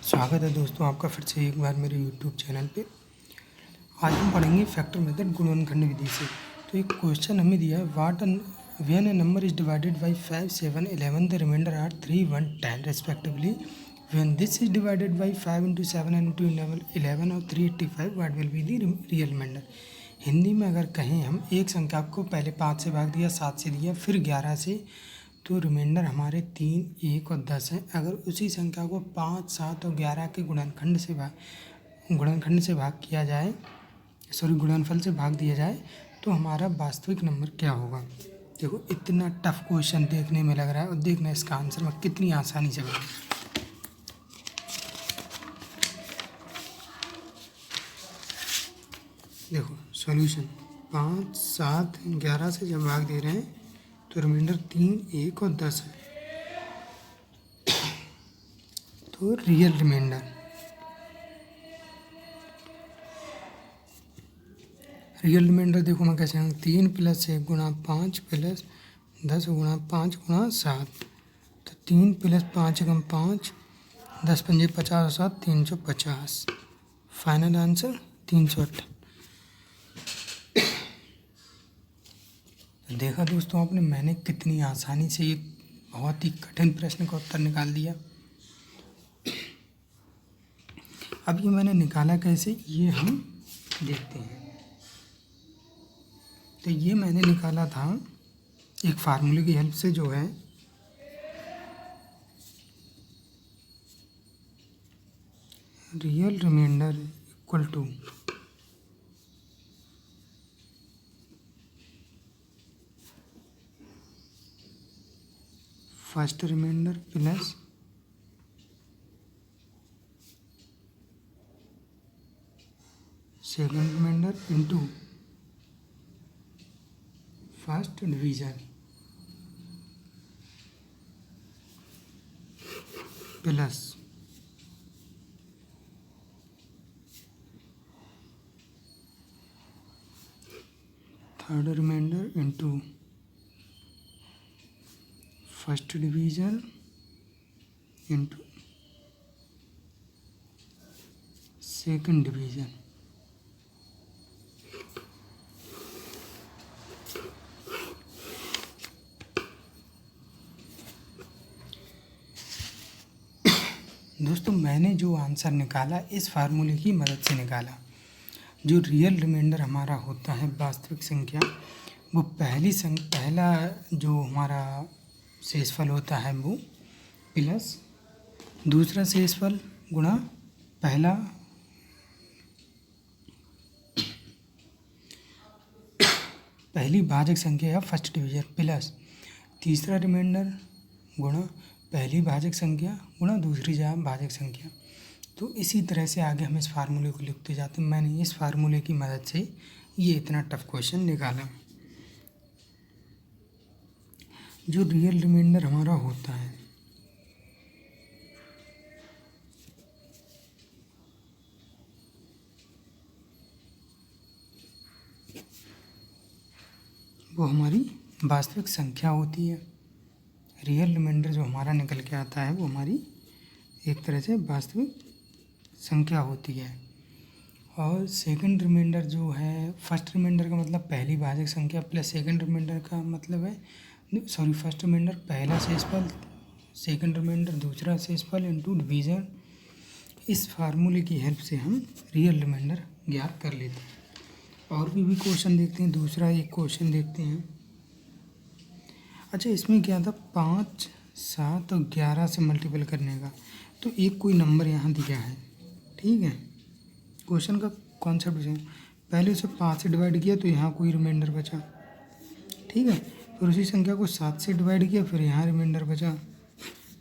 स्वागत है दोस्तों आपका फिर से एक बार मेरे YouTube चैनल पे। आज हम पढ़ेंगे फैक्टर मेथड गुणनखंड विधि से। तो एक क्वेश्चन हमें दिया है, when a number is divided by 5, 7, 11 the remainder are 3, 1, 10 respectively. When this is divided by 5 into 7 and into 11 और 385, what will be the real remainder. Hindi में अगर कहें हम एक संख्या को पहले 5 से भाग दिया, 7 से दिया, फिर 11 से, तो रिमाइंडर हमारे 3, 1 और 10 है। अगर उसी संख्या को 5, 7 और 11 के गुणनखंड से भाग किया जाए, गुणनफल से भाग दिया जाए, तो हमारा वास्तविक नंबर क्या होगा। देखो इतना टफ क्वेश्चन देखने में लग रहा है और देखना इसका आंसर मैं कितनी आसानी से बता। देखो सॉल्यूशन, 5, 7, 11 से जब भाग दे रहे हैं तो रिमाइंडर 3, 1 और 10 है। तो रियल रिमाइंडर देखो मैं कैसे हूँ, 3 + 1 × 5 + 10 × 5 × 7। तो 3 + 5 × 5, 10 × 5 = 50 और 7 350। Final answer 358। देखा दोस्तों आपने, मैंने कितनी आसानी से एक बहुत ही कठिन प्रश्न का उत्तर निकाल दिया। अब ये मैंने निकाला कैसे, ये हम देखते हैं। तो ये मैंने निकाला था एक फार्मूले की हेल्प से, जो है real remainder equal to first remainder plus second remainder into first division plus third remainder into first division into second division. दोस्तों मैंने जो आंसर निकाला इस फार्मूले की मदद से निकाला। जो रियल रिमाइंडर हमारा होता है वास्तविक संख्या, वो पहला जो हमारा शेषफल होता है वो प्लस दूसरा शेषफल गुणा पहली भाजक संख्या या फर्स्ट डिवीजन प्लस तीसरा रिमाइंडर गुणा पहली भाजक संख्या गुणा दूसरी भाजक संख्या। तो इसी तरह से आगे हम इस फार्मूले को लिखते जाते हैं। मैंने इस फार्मूले की मदद से ये इतना टफ क्वेश्चन निकाला। जो रियल रिमाइंडर हमारा होता है वो हमारी वास्तविक संख्या होती है। रियल रिमाइंडर जो हमारा निकल के आता है वो हमारी एक तरह से वास्तविक संख्या होती है। और सेकंड रिमाइंडर जो है, फर्स्ट रिमाइंडर का मतलब पहली भाजक संख्या प्लस सेकंड रिमाइंडर का मतलब है फर्स्ट रिमाइंडर पहला शेषफल, सेकंड रिमाइंडर दूसरा शेषफल इंटू डिवीजन। इस फार्मूले की हेल्प से हम रियल रिमाइंडर ज्ञात कर लेते हैं। और भी क्वेश्चन देखते हैं। दूसरा एक क्वेश्चन देखते हैं। अच्छा, इसमें क्या था, 5, 7 और 11 से मल्टीपल करने का। तो एक कोई नंबर यहाँ दिया है, ठीक है। क्वेश्चन का कॉन्सेप्ट है, पहले उसे 5 से डिवाइड किया तो यहाँ कोई रिमाइंडर बचा, ठीक है। फिर उसी संख्या को 7 से डिवाइड किया, फिर यहाँ रिमाइंडर बचा।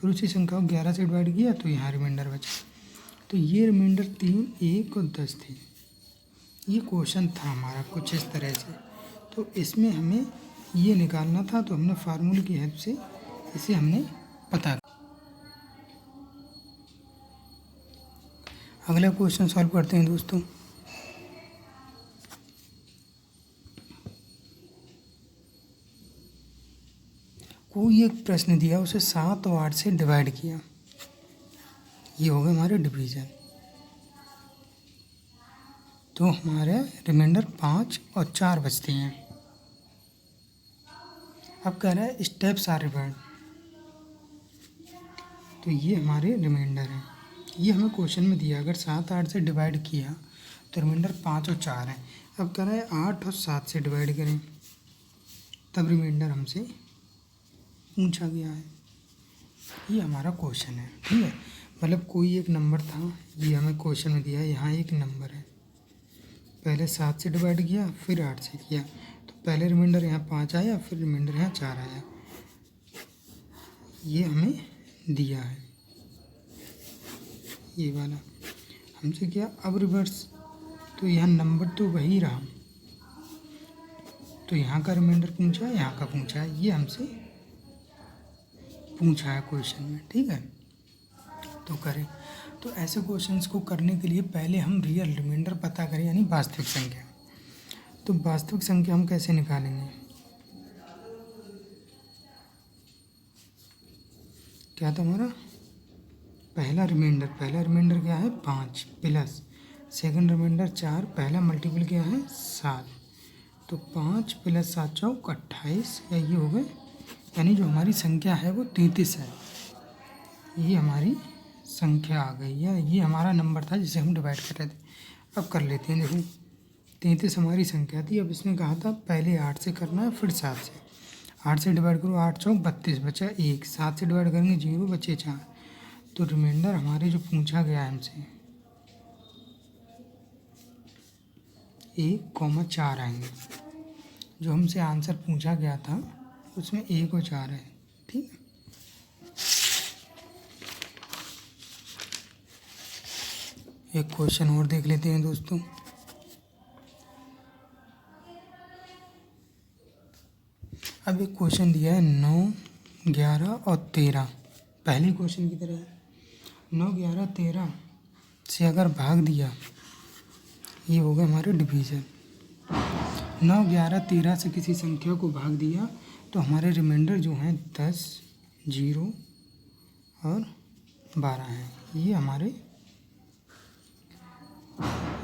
फिर उसी संख्या को 11 से डिवाइड किया तो यहाँ रिमाइंडर बचा। तो ये रिमाइंडर 3, 1 और 10 थे। ये क्वेश्चन था हमारा कुछ इस तरह से। तो इसमें हमें ये निकालना था, तो हमने फार्मूले की हेल्प से इसे हमने पता। अगला क्वेश्चन सॉल्व करते हैं दोस्तों। कोई एक प्रश्न दिया, उसे 7 और 8 से डिवाइड किया। ये हो गए हमारे डिवीज़न। तो हमारे रिमाइंडर 5 और 4 बचते हैं। अब कह रहा है स्टेप्स आर रिवर्ड, तो ये हमारे रिमाइंडर हैं। ये हमें क्वेश्चन में दिया, अगर 7 8 से डिवाइड किया तो रिमाइंडर 5 और 4 है। अब कह रहा है 8 और 7 से डिवाइड करें, तब रिमाइंडर हमसे पूछा गया है। ये हमारा क्वेश्चन है, ठीक है। मतलब कोई एक नंबर था, ये हमें क्वेश्चन में दिया है, यहाँ एक नंबर है, पहले 7 से डिवाइड किया फिर 8 से किया, तो पहले रिमाइंडर यहाँ 5 आया, फिर रिमाइंडर यहाँ 4 आया। ये हमें दिया है, ये वाला हमसे किया। अब रिवर्स, तो यहाँ नंबर तो वही रहा, तो यहाँ का रिमाइंडर पूछा है, यहाँ का पूछा है, ये हमसे पूछा है क्वेश्चन में, ठीक है। तो करें, तो ऐसे क्वेश्चंस को करने के लिए पहले हम रियल रिमाइंडर पता करें, यानी वास्तविक संख्या। तो वास्तविक संख्या हम कैसे निकालेंगे? क्या था हमारा पहला रिमाइंडर क्या है 5 प्लस सेकंड रिमाइंडर 4, पहला मल्टीपल क्या है 7, तो 5 प्लस 7 चौक 28, या ये हो गए, यानी जो हमारी संख्या है वो 33 है। ये हमारी संख्या आ गई है, ये हमारा नंबर था जिसे हम डिवाइड कर रहे थे। अब कर लेते हैं, देखो 33 हमारी संख्या थी। अब इसने कहा था पहले 8 से करना है, फिर 7 से। 8 से डिवाइड करो, 8 चौक 32, बचा 1, 7 से डिवाइड करेंगे 0, बचे 4। तो रिमाइंडर हमारे जो पूछा गया है हमसे 1,4 आएंगे। जो हमसे आंसर पूछा गया था उसमें 1 और 4 है, ठीक है। एक क्वेश्चन और देख लेते हैं दोस्तों। अब एक क्वेश्चन दिया है 9, 11 और 13, पहले क्वेश्चन की तरह है। 9, 11, 13 से अगर भाग दिया, ये होगा हमारे डिवीज़न। 9, 11, 13 से किसी संख्या को भाग दिया तो हमारे रिमाइंडर जो हैं 10, 0 और 12 हैं। ये हमारे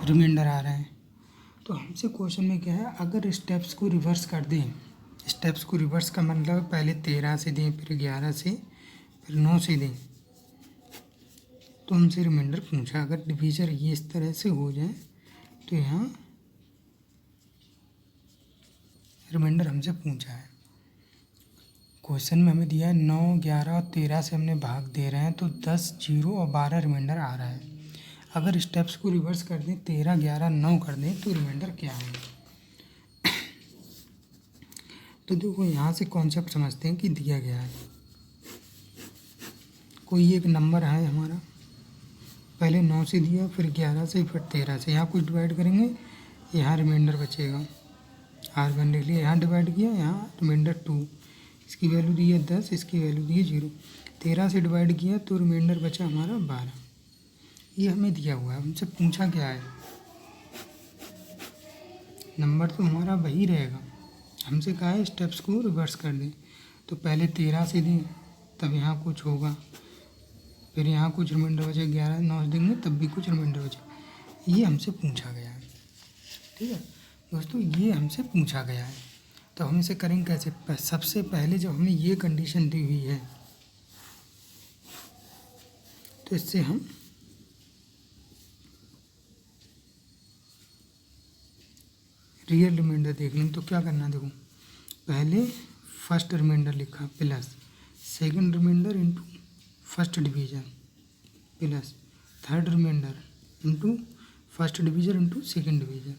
रिमाइंडर आ रहे हैं। तो हमसे क्वेश्चन में क्या है, अगर स्टेप्स को रिवर्स कर दें, स्टेप्स को रिवर्स का मतलब पहले 13 से दें, फिर 11 से, फिर 9 से दें, तो हमसे रिमाइंडर पूछा। अगर डिवीज़र ये इस तरह से हो जाए तो यहाँ रिमाइंडर हमसे पूछा है। क्वेश्चन में हमें दिया है 9, 11 और 13 से हमने भाग दे रहे हैं, तो 10, 0 और 12 रिमाइंडर आ रहा है। अगर स्टेप्स को रिवर्स कर दें, 13, 11, 9 कर दें, तो रिमाइंडर क्या आएंगे? तो देखो यहाँ से कॉन्सेप्ट समझते हैं कि दिया गया है, कोई एक नंबर है हमारा, पहले 9 से दिया, फिर 11 से, फिर 13 से, यहाँ कुछ डिवाइड करेंगे, यहाँ रिमाइंडर बचेगा, R1 लिख लिया, यहाँ डिवाइड किया, यहाँ रिमाइंडर 2, इसकी वैल्यू दी है 10, इसकी वैल्यू दी है 0, 13 से डिवाइड किया तो रिमाइंडर बचा हमारा 12। ये हमें दिया हुआ है, हमसे पूछा क्या है, नंबर तो हमारा वही रहेगा, हमसे कहा है स्टेप्स को रिवर्स कर दें। तो पहले 13 से दें तब यहाँ कुछ होगा, फिर यहाँ कुछ रिमाइंडर बचे, 11, 9 देंगे तब भी कुछ रिमाइंडर बचे। ये हमसे पूछा गया है, ठीक है दोस्तों, ये हमसे पूछा गया है। तो हम इसे करेंगे कैसे? सबसे पहले जब हमें ये कंडीशन दी हुई है तो इससे हम रियल रिमाइंडर देख लेंगे। तो क्या करना, देखो पहले फर्स्ट रिमाइंडर लिखा plus second remainder into first division plus third remainder into first division into second division.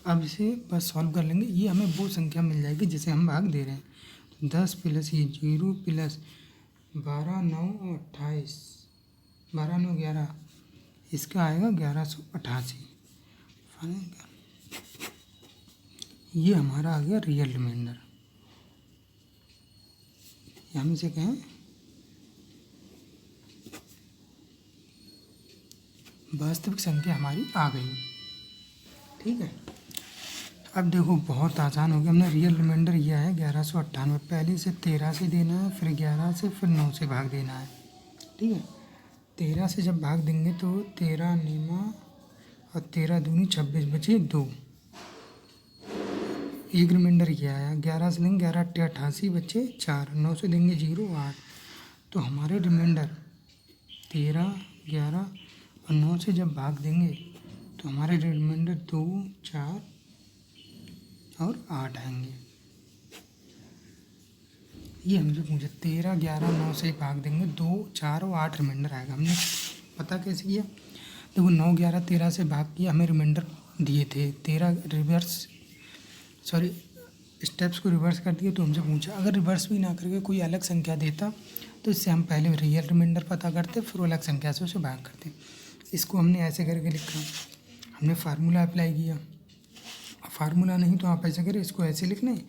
अब इसे बस सॉल्व कर लेंगे, ये हमें वो संख्या मिल जाएगी जिसे हम भाग दे रहे हैं। तो 10 प्लस ये 0 प्लस 12, 9 और 28, 12, 9, 11, इसका आएगा 1188। ये हमारा आ गया रियल रिमाइंडर। हम इसे कहें वास्तविक संख्या हमारी आ गई, ठीक है। अब देखो बहुत आसान हो गया, हमने रियल रिमाइंडर यह है 1198, पहले से 13 से देना है, फिर 11 से, फिर 9 से भाग देना है, ठीक है। 13 से जब भाग देंगे तो 13 निमा और 13 दूनी 26 बचे 2, एक रिमाइंडर ये आया। 11 से लेंगे 11 8 88 बचे 4, 9 से देंगे 0 8। तो हमारे रिमाइंडर 13 11 और 9 से जब भाग देंगे तो हमारे रिमाइंडर 2 4 और 8 आएंगे। ये हमसे पूछा 13 11 9 से भाग देंगे 2 4 और 8 रिमाइंडर आएगा। हमने पता कैसे किया? देखो 9 11 13 से भाग किया, हमें रिमाइंडर दिए थे 13 स्टेप्स को रिवर्स कर दिए। तो हमसे पूछा अगर रिवर्स भी ना करके कोई अलग संख्या देता तो इससे हम पहले रियल रिमाइंडर पता करते, फिर अलग संख्या से उसे भाग करते। इसको हमने ऐसे करके लिखा, हमने फार्मूला अप्लाई किया। फार्मूला नहीं तो आप ऐसे करें, इसको ऐसे लिख लें,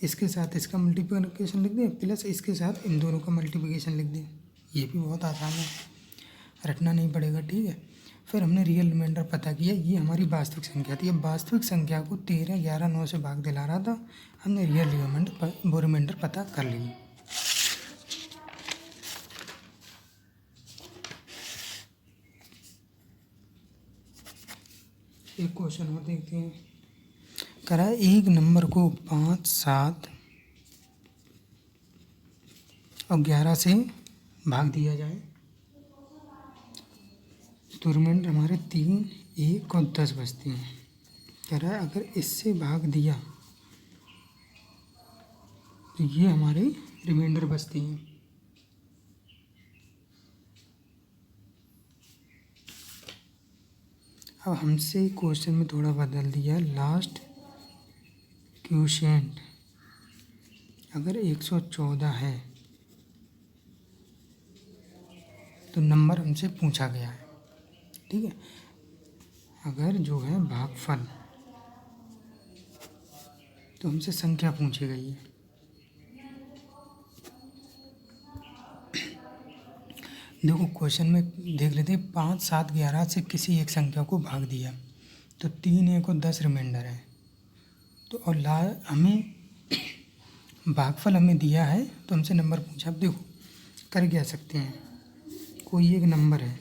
इसके साथ इसका मल्टीप्लिकेशन लिख दें प्लस इसके साथ इन दोनों का मल्टीप्लिकेशन लिख दें। ये भी बहुत आसान है, रटना नहीं पड़ेगा, ठीक है। फिर हमने रियल रिमाइंडर पता किया, ये हमारी वास्तविक संख्या थी। अब वास्तविक संख्या को 13 11 9 से भाग दिला रहा था, हमने रियल रिमाइंडर पता कर लिया। एक क्वेश्चन और देखते हैं। करा एक नंबर को 5 7 और 11 से भाग दिया जाए तो रिमाइंडर हमारे 3 1 और 10 बचते हैं। कह रहा है अगर इससे भाग दिया तो ये हमारे रिमाइंडर बचते हैं। अब हमसे क्वेश्चन में थोड़ा बदल दिया, लास्ट क्वोशिएंट अगर 114 है तो नंबर हमसे पूछा गया है, ठीक है। अगर जो है भागफल तो हमसे संख्या पूछी गई है। देखो क्वेश्चन में देख लेते हैं, 5 7 11 से किसी एक संख्या को भाग दिया तो 3 1 और 10 रिमाइंडर है। तो और हमें भागफल हमें दिया है तो हमसे नंबर पूछा। अब देखो कर क्या सकते हैं, कोई एक नंबर है,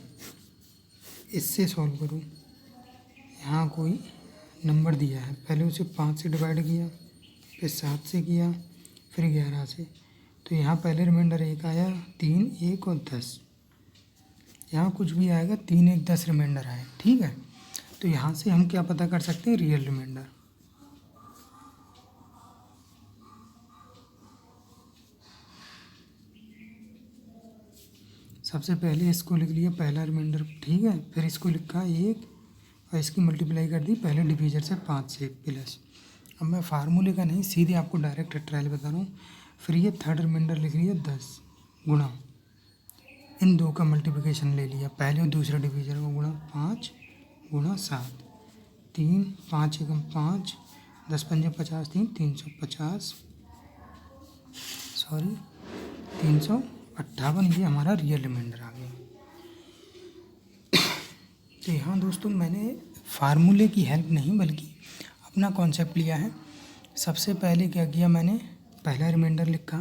इससे सॉल्व करूँ। यहाँ कोई नंबर दिया है, पहले उसे 5 से डिवाइड किया, फिर 7 से किया, फिर 11 से। तो यहाँ पहले रिमाइंडर 1 आया, 3 1 और 10। यहाँ कुछ भी आएगा, 3 1 10 रिमाइंडर आए, ठीक है। तो यहाँ से हम क्या पता कर सकते हैं, रियल रिमाइंडर। सबसे पहले इसको लिख लिया पहला रिमाइंडर, ठीक है। फिर इसको लिखा 1 और इसकी मल्टीप्लाई कर दी पहले डिवीजर से 5 से प्लस। अब मैं फार्मूले का नहीं, सीधे आपको डायरेक्ट ट्रायल बता रहा हूँ। फिर ये थर्ड रिमाइंडर लिख लिया 10 गुणा इन दो का मल्टीप्लिकेशन ले लिया, पहले और दूसरे डिवीजर का गुणा 5 गुणा 7, 3 5 एकम 5 10 पंजे 50 350 358, ये हमारा रियल रिमाइंडर आ गया। तो यहाँ दोस्तों मैंने फार्मूले की हेल्प नहीं बल्कि अपना कॉन्सेप्ट लिया है। सबसे पहले क्या किया, मैंने पहला रिमाइंडर लिखा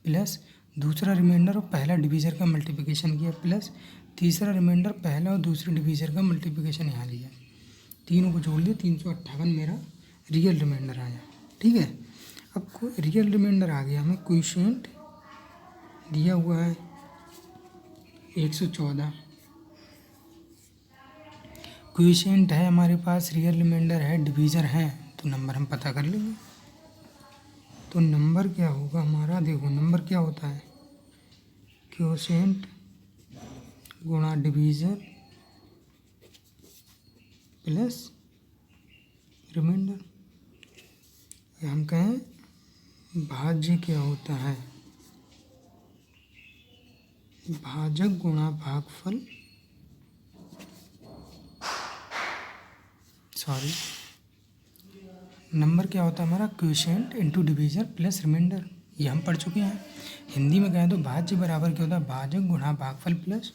प्लस दूसरा रिमाइंडर और पहला डिवीज़र का मल्टीप्लिकेशन किया प्लस तीसरा रिमाइंडर पहला और दूसरे डिवीज़र का मल्टीप्लिकेशन यहाँ लिया, तीनों को जोड़ लिया, 358 मेरा रियल रिमाइंडर आया, ठीक है। अब रियल रिमाइंडर आ गया, हमें क्वोशिएंट दिया हुआ है 114, क्वोशिएंट है हमारे पास, रियल रिमाइंडर है, डिवीज़र है, तो नंबर हम पता कर लेंगे। तो नंबर क्या होगा हमारा, देखो नंबर क्या होता है, क्वोशिएंट गुणा डिवीज़र प्लस रिमाइंडर। हम कहें भाज्य क्या होता है, भाजक गुणा भागफल, नंबर क्या होता है हमारा, quotient into divisor plus remainder. ये हम पढ़ चुके हैं। हिंदी में कहें तो भाज्य बराबर क्या होता है, भाजक गुणा भागफल प्लस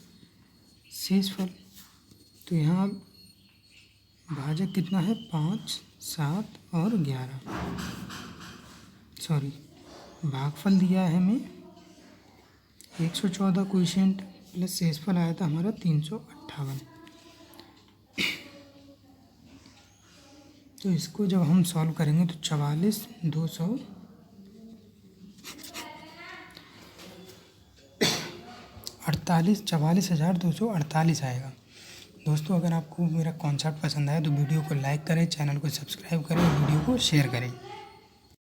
शेषफल। तो यहाँ भाजक कितना है, 5 7 और 11, भागफल दिया है हमें 114 क्वोशिएंट प्लस शेषफल आया था हमारा 358। तो इसको जब हम सॉल्व करेंगे तो 44,248 आएगा। दोस्तों अगर आपको मेरा कॉन्सेप्ट पसंद आया तो वीडियो को लाइक करें, चैनल को सब्सक्राइब करें, वीडियो को शेयर करें।